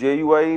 JUI,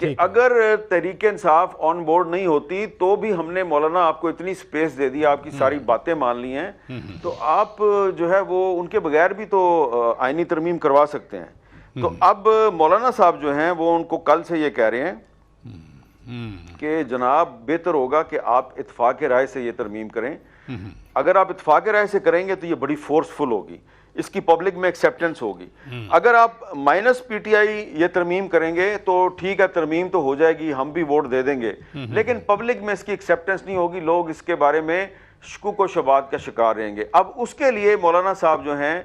کہ اگر Tehreek Insaf on board نہیں ہوتی تو بھی ہم نے مولانا آپ کو اتنی سپیس دے دی, آپ کی ساری باتیں مان لی ہیں, تو آپ جو ہے وہ ان کے بغیر بھی تو آئینی ترمیم کروا سکتے ہیں. تو اب مولانا صاحب جو ہیں وہ ان کو کل سے یہ کہہ رہے ہیں کہ جناب بہتر ہوگا کہ آپ اتفاق رائے سے یہ ترمیم کریں. اگر آپ اتفاق رائے سے کریں گے تو یہ بڑی فورسفل ہوگی, اس کی پبلک میں ایکسیپٹنس ہوگی. اگر آپ مائنس پی ٹی آئی یہ ترمیم کریں گے تو ٹھیک ہے, ترمیم تو ہو جائے گی, ہم بھی ووٹ دے دیں گے, لیکن پبلک میں اس کی ایکسیپٹنس نہیں ہوگی, لوگ اس کے بارے میں شکوک و شبہات کا شکار رہیں گے. اب اس کے لیے مولانا صاحب جو ہیں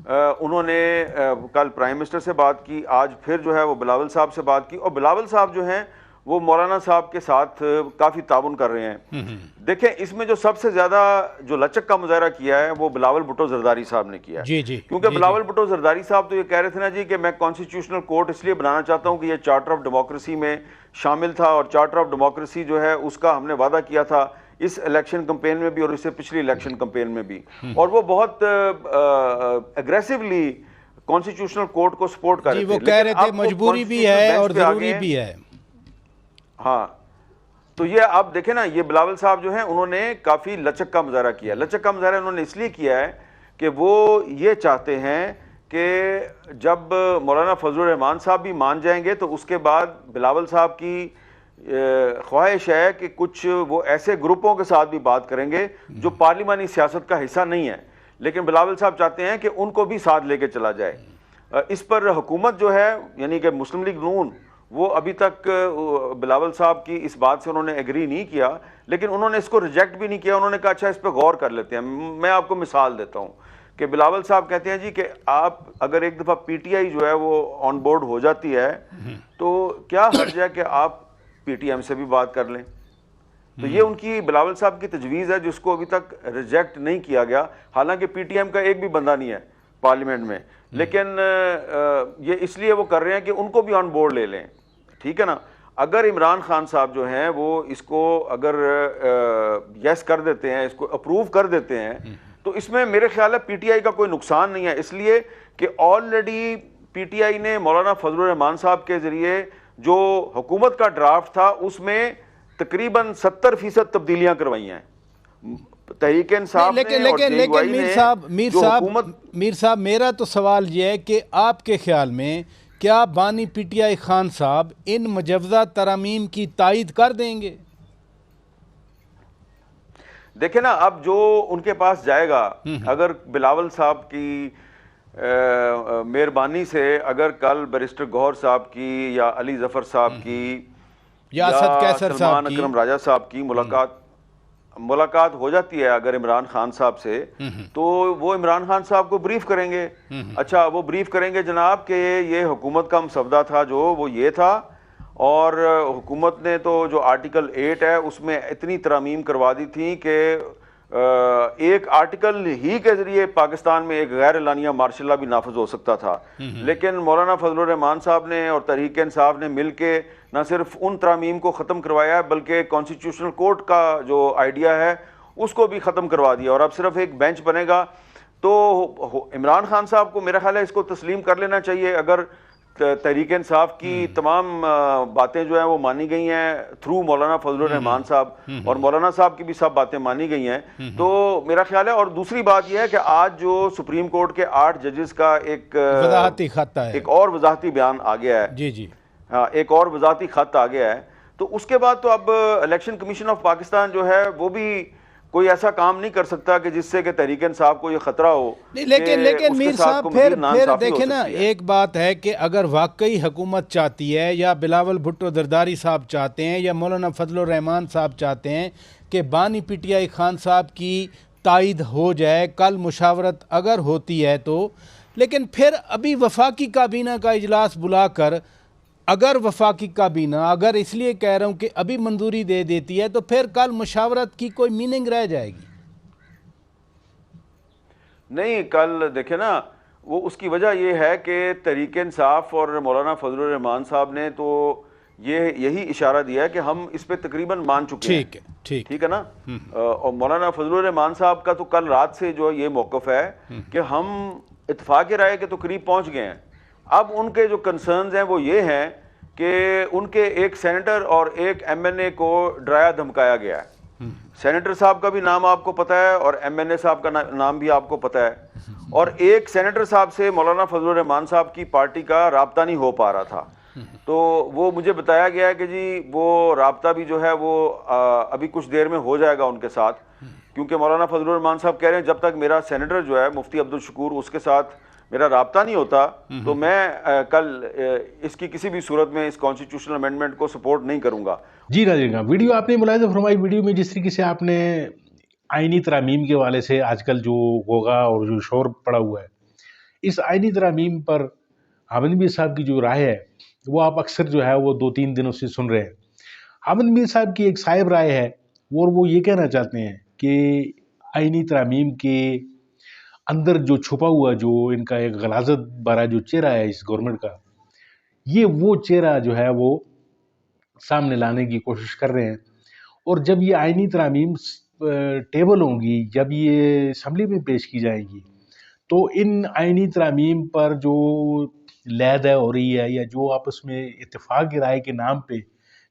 انہوں نے کل پرائم منسٹر سے بات کی, آج پھر جو ہے وہ بلاول صاحب سے بات کی, اور بلاول صاحب جو ہیں وہ مولانا صاحب کے ساتھ کافی تعاون کر رہے ہیں. دیکھیں اس میں جو سب سے زیادہ جو لچک کا مظاہرہ کیا ہے وہ بلاول بھٹو زرداری صاحب نے کیا ہے. کیونکہ بلاول بھٹو زرداری صاحب تو یہ کہہ رہے تھے نا جی کہ میں کانسٹیٹیوشنل کورٹ اس لیے بنانا چاہتا ہوں کہ یہ چارٹر آف ڈیموکریسی میں شامل تھا, اور چارٹر آف ڈیموکریسی جو ہے اس کا ہم نے وعدہ کیا تھا اس الیکشن کمپین میں بھی اور اس سے پچھلی الیکشن کمپین میں بھی, اور وہ بہت اگریسولی کانسٹیٹیوشنل کورٹ کو سپورٹ کر رہے تھے. وہ کہہ رہے تھے مجبوری بھی ہے اور ضروری بھی ہے. ہاں, تو یہ آپ دیکھیں نا, یہ بلاول صاحب جو ہیں انہوں نے کافی لچک کا مظاہرہ کیا. لچک کا مظاہرہ انہوں نے اس لیے کیا ہے کہ وہ یہ چاہتے ہیں کہ جب مولانا فضل الرحمان صاحب بھی مان جائیں گے تو اس کے بعد بلاول صاحب کی خواہش ہے کہ کچھ وہ ایسے گروپوں کے ساتھ بھی بات کریں گے جو پارلیمانی سیاست کا حصہ نہیں ہے, لیکن بلاول صاحب چاہتے ہیں کہ ان کو بھی ساتھ لے کے چلا جائے. اس پر حکومت جو ہے یعنی کہ مسلم لیگ نون وہ ابھی تک بلاول صاحب کی اس بات سے انہوں نے ایگری نہیں کیا, لیکن انہوں نے اس کو ریجیکٹ بھی نہیں کیا. انہوں نے کہا اچھا اس پہ غور کر لیتے ہیں. میں آپ کو مثال دیتا ہوں کہ بلاول صاحب کہتے ہیں جی کہ آپ اگر ایک دفعہ پی ٹی آئی جو ہے وہ آن بورڈ ہو جاتی ہے تو کیا حرج ہے کہ آپ پی ٹی ایم سے بھی بات کر لیں. تو یہ ان کی بلاول صاحب کی تجویز ہے جس کو ابھی تک ریجیکٹ نہیں کیا گیا, حالانکہ پی ٹی ایم کا ایک بھی بندہ نہیں ہے پارلیمنٹ میں, لیکن یہ اس لیے وہ کر رہے ہیں کہ ان کو بھی آن بورڈ لے لیں. ٹھیک ہے نا. اگر عمران خان صاحب جو ہیں وہ اس کو اگر یس کر دیتے ہیں, اس کو اپروو کر دیتے ہیں, تو اس میں میرے خیال ہے پی ٹی آئی کا کوئی نقصان نہیں ہے, اس لیے کہ آلریڈی پی ٹی آئی نے مولانا فضل الرحمان صاحب کے ذریعے جو حکومت کا ڈرافٹ تھا اس میں تقریباً 70% تبدیلیاں کروائی ہیں. تحریک انصاف نے اور جے یو آئی نے میر صاحب میرا تو سوال یہ ہے کہ آپ کے خیال میں کیا بانی پی ٹی آئی خان صاحب ان مجوزہ ترامیم کی تائید کر دیں گے؟ دیکھیں نا, اب جو ان کے پاس جائے گا, اگر بلاول صاحب کی مہربانی سے اگر کل بیرسٹر گوہر صاحب کی یا علی ظفر صاحب کی یا سلمان اکرم راجہ صاحب کی ملاقات ہو جاتی ہے اگر عمران خان صاحب سے, تو وہ عمران خان صاحب کو بریف کریں گے. اچھا وہ بریف کریں گے جناب کہ یہ حکومت کا مسودہ تھا جو وہ یہ تھا, اور حکومت نے تو جو آرٹیکل 8 ہے اس میں اتنی ترامیم کروا دی تھی کہ ایک آرٹیکل ہی کے ذریعے پاکستان میں ایک غیر اعلانیہ مارشل لا بھی نافذ ہو سکتا تھا, لیکن مولانا فضل الرحمان صاحب نے اور تحریک انصاف نے مل کے نہ صرف ان ترامیم کو ختم کروایا ہے بلکہ کانسٹیٹیوشنل کورٹ کا جو آئیڈیا ہے اس کو بھی ختم کروا دیا, اور اب صرف ایک بینچ بنے گا. تو عمران خان صاحب کو میرا خیال ہے اس کو تسلیم کر لینا چاہیے. اگر تحریک انصاف کی تمام باتیں جو ہیں وہ مانی گئی ہیں تھرو مولانا فضل الرحمان صاحب, اور مولانا صاحب کی بھی سب باتیں مانی گئی ہیں, تو میرا خیال ہے. اور دوسری بات یہ ہے کہ آج جو سپریم کورٹ کے 8 ججز کا ایک وضاحتی خط ہے, ایک اور وضاحتی بیان آ گیا ہے, جی ہاں ایک اور وضاحتی خط آ گیا ہے, تو اس کے بعد تو اب الیکشن کمیشن آف پاکستان جو ہے وہ بھی کوئی ایسا کام نہیں کر سکتا کہ جس سے کہ تحریک انصاف کو یہ خطرہ ہو. لیکن میر صاحب پھر دیکھیں نا, ایک بات ہے کہ اگر واقعی حکومت چاہتی ہے یا بلاول بھٹو زرداری صاحب چاہتے ہیں یا مولانا فضل الرحمان صاحب چاہتے ہیں کہ بانی پی ٹی آئی خان صاحب کی تائید ہو جائے, کل مشاورت اگر ہوتی ہے تو, لیکن پھر ابھی وفاقی کابینہ کا اجلاس بلا کر اگر وفاقی کابینہ اگر اس لیے کہہ رہا ہوں کہ ابھی منظوری دے دیتی ہے تو پھر کل مشاورت کی کوئی میننگ رہ جائے گی؟ نہیں, کل دیکھیں نا, وہ اس کی وجہ یہ ہے کہ تحریک انصاف اور مولانا فضل الرحمان صاحب نے تو یہی اشارہ دیا ہے کہ ہم اس پہ تقریباً مان چکے ہیں. ٹھیک ہے نا. اور مولانا فضل الرحمان صاحب کا تو کل رات سے جو یہ موقف ہے کہ ہم اتفاق رائے کے تو قریب پہنچ گئے ہیں. اب ان کے جو کنسرنز ہیں وہ یہ ہیں کہ ان کے ایک سینیٹر اور ایک ایم این اے کو ڈرایا دھمکایا گیا ہے. سینیٹر صاحب کا بھی نام آپ کو پتہ ہے اور ایم این اے صاحب کا نام بھی آپ کو پتہ ہے, اور ایک سینیٹر صاحب سے مولانا فضل الرحمان صاحب کی پارٹی کا رابطہ نہیں ہو پا رہا تھا. تو وہ مجھے بتایا گیا ہے کہ جی وہ رابطہ بھی جو ہے وہ ابھی کچھ دیر میں ہو جائے گا ان کے ساتھ, کیونکہ مولانا فضل الرحمان صاحب کہہ رہے ہیں جب تک میرا سینیٹر جو ہے مفتی عبدالشکور اس کے ساتھ میرا رابطہ نہیں ہوتا تو میں کل اس کی کسی بھی صورت میں اس کانسٹیٹیوشنل امینڈمنٹ کو سپورٹ نہیں کروں گا. جی ناظرین کا ویڈیو آپ نے ملاحظہ فرمائی. ویڈیو میں جس طریقے سے آپ نے آئینی ترامیم کے حوالے سے آج کل جو ہوگا اور جو شور پڑا ہوا ہے, اس آئینی ترامیم پر حامد میر صاحب کی جو رائے ہے وہ آپ اکثر جو ہے وہ 2-3 دنوں سے سن رہے ہیں. حامد میر صاحب کی ایک صاحب رائے ہے اور وہ یہ کہنا چاہتے ہیں کہ آئینی ترامیم کے اندر جو چھپا ہوا جو ان کا ایک غلاظت بھرا جو چہرہ ہے اس گورنمنٹ کا, یہ وہ چہرہ جو ہے وہ سامنے لانے کی کوشش کر رہے ہیں. اور جب یہ آئینی ترامیم ٹیبل ہوں گی, جب یہ اسمبلی میں پیش کی جائیں گی, تو ان آئینی ترامیم پر جو لید ہو رہی ہے یا جو آپس میں اتفاق کی رائے کے نام پہ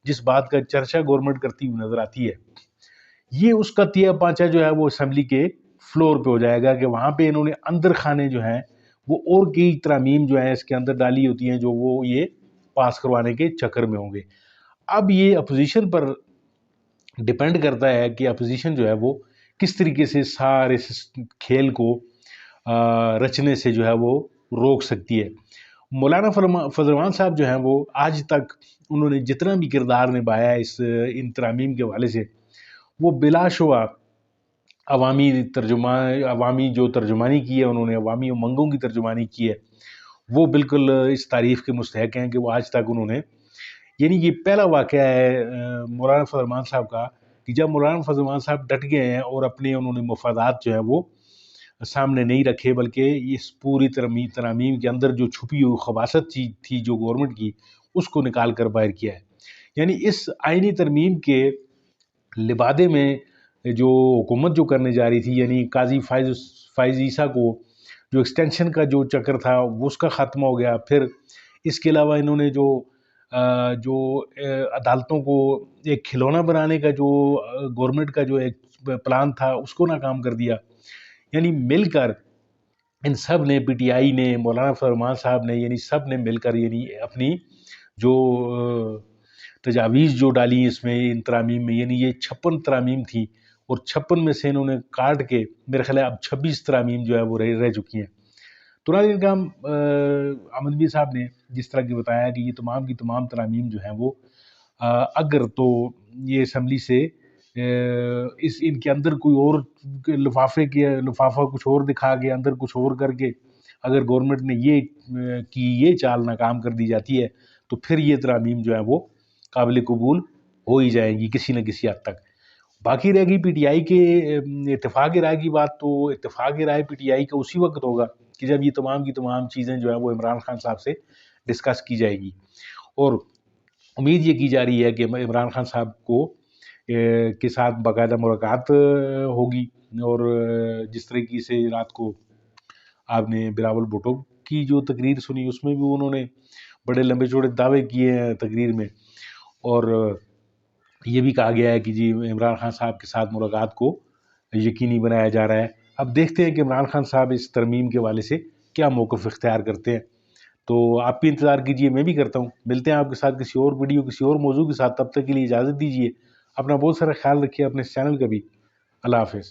جس بات کا چرچا گورنمنٹ کرتی ہوئی نظر آتی ہے, یہ اس کا تیا پانچا جو ہے وہ اسمبلی کے فلور پہ ہو جائے گا کہ وہاں پہ انہوں نے اندر خانے جو ہیں وہ اور کئی ترامیم جو ہیں اس کے اندر ڈالی ہوتی ہیں جو وہ یہ پاس کروانے کے چکر میں ہوں گے. اب یہ اپوزیشن پر ڈیپینڈ کرتا ہے کہ اپوزیشن جو ہے وہ کس طریقے سے سارے کھیل کو رچنے سے جو ہے وہ روک سکتی ہے. مولانا فضل الرحمان صاحب جو ہیں وہ آج تک انہوں نے جتنا بھی کردار نبھایا ہے اس ان ترامیم کے حوالے سے, وہ بلا شبہ عوامی جو ترجمانی کی ہے انہوں نے, عوامی امنگوں کی ترجمانی کی ہے, وہ بالکل اس تعریف کے مستحق ہیں کہ وہ آج تک انہوں نے, یعنی یہ پہلا واقعہ ہے مولانا فضل الرحمان صاحب کا کہ جب مولانا فضل الرحمان صاحب ڈٹ گئے ہیں اور اپنے انہوں نے مفادات جو ہے وہ سامنے نہیں رکھے, بلکہ اس پوری ترامیم کے اندر جو چھپی ہوئی خباثت تھی جو گورنمنٹ کی, اس کو نکال کر باہر کیا ہے. یعنی اس آئینی ترمیم کے لبادے میں جو حکومت جو کرنے جا رہی تھی, یعنی قاضی فائز عیسیٰ کو جو ایکسٹینشن کا جو چکر تھا وہ اس کا خاتمہ ہو گیا. پھر اس کے علاوہ انہوں نے جو عدالتوں کو ایک کھلونا بنانے کا جو گورنمنٹ کا جو ایک پلان تھا اس کو ناکام کر دیا. یعنی مل کر ان سب نے, پی ٹی آئی نے, مولانا فضل الرحمان صاحب نے, یعنی سب نے مل کر یعنی اپنی جو تجاویز جو ڈالی اس میں ان ترامیم میں, یعنی یہ 56 ترامیم تھی اور 56 میں سے انہوں نے کاٹ کے میرے خیال ہے اب 26 ترامیم جو ہے وہ رہ چکی ہیں. تو ناظرین کرام, حامد میر صاحب نے جس طرح کی بتایا کہ یہ تمام کی تمام ترامیم جو ہیں وہ اگر تو یہ اسمبلی سے ان کے اندر کوئی اور لفافہ کچھ اور دکھا کے اندر کچھ اور کر کے اگر گورنمنٹ نے یہ چال ناکام کر دی جاتی ہے تو پھر یہ ترامیم جو ہے وہ قابل قبول ہو ہی جائیں گی کسی نہ کسی حد تک. باقی رہ گئی پی ٹی آئی کے اتفاق رائے کی بات, تو اتفاق رائے پی ٹی آئی کا اسی وقت ہوگا کہ جب یہ تمام کی تمام چیزیں جو ہیں وہ عمران خان صاحب سے ڈسکس کی جائے گی. اور امید یہ کی جا رہی ہے کہ عمران خان صاحب کو کے ساتھ باقاعدہ ملاقات ہوگی, اور جس طریقے سے رات کو آپ نے بلاول بھٹو کی جو تقریر سنی اس میں بھی انہوں نے بڑے لمبے چوڑے دعوے کیے ہیں تقریر میں, اور یہ بھی کہا گیا ہے کہ جی عمران خان صاحب کے ساتھ ملاقات کو یقینی بنایا جا رہا ہے. اب دیکھتے ہیں کہ عمران خان صاحب اس ترمیم کے حوالے سے کیا موقف اختیار کرتے ہیں. تو آپ بھی انتظار کیجئے, میں بھی کرتا ہوں. ملتے ہیں آپ کے ساتھ کسی اور ویڈیو کسی اور موضوع کے ساتھ, تب تک کے لیے اجازت دیجیے. اپنا بہت سارا خیال رکھیے, اپنے چینل کا بھی. اللہ حافظ.